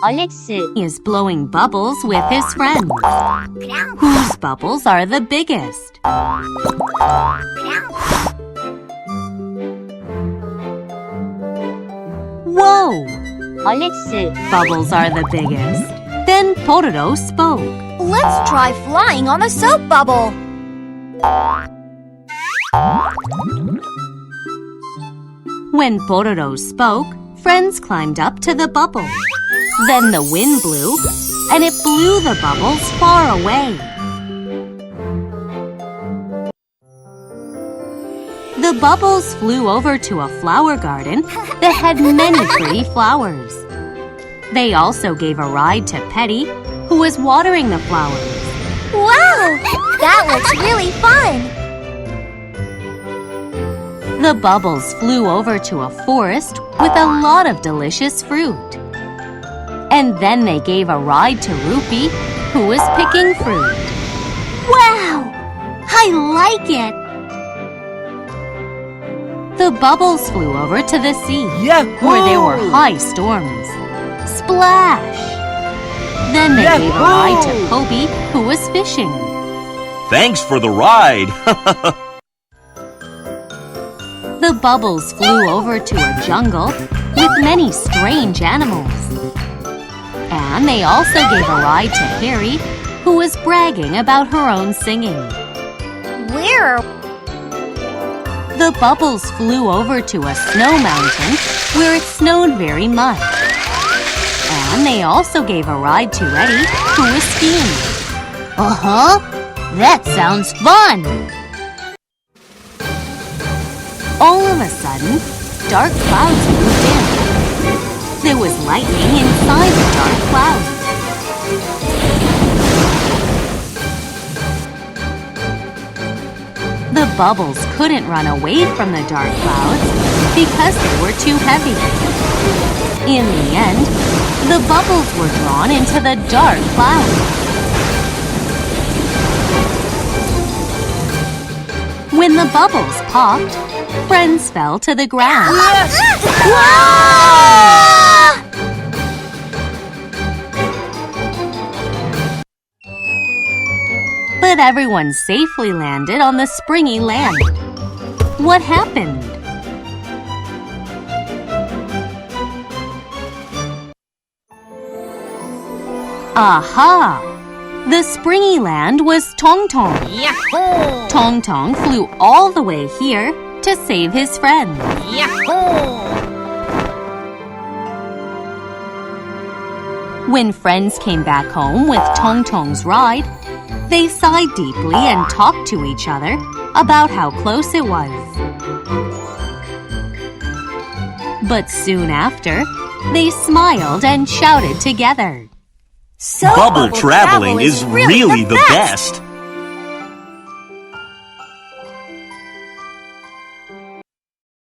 Alex is blowing bubbles with his friends. Whose bubbles are the biggest? Whoa! Alex Bubbles are the biggest. Then Pororo spoke. Let's try flying on a soap bubble. When Pororo spoke, friends climbed up to the bubble. Then the wind blew, and it blew the bubbles far away. The bubbles flew over to a flower garden that had many pretty flowers. They also gave a ride to Petty, who was watering the flowers. Wow! That looks really fun! The bubbles flew over to a forest with a lot of delicious fruit. And then they gave a ride to Rupee, who was picking fruit. Wow! I like it! The bubbles flew over to the sea, Yahoo! where there were high storms. Splash! Then they gave a ride to Poby, who was fishing. Thanks for the ride. The bubbles flew over to a jungle with many strange animals. And they also gave a ride to Harry, who was bragging about her own singing. Where? The bubbles flew over to a snow mountain where it snowed very much. And they also gave a ride to Eddie, who was skiing. That sounds fun! All of a sudden, dark clouds moved in. There was lightning inside the dark clouds. The bubbles couldn't run away from the dark clouds because they were too heavy. In the end, the bubbles were drawn into the dark clouds. When the bubbles popped, friends fell to the ground. But everyone safely landed on the springy land. What happened? Aha! The springy land was Tong-tong. Yahoo! Tong-tong flew all the way here to save his friends. Yahoo! When friends came back home with Tong-tong's ride, they sighed deeply and talked to each other about how close it was. But soon after, they smiled and shouted together. So Bubble traveling is really the best.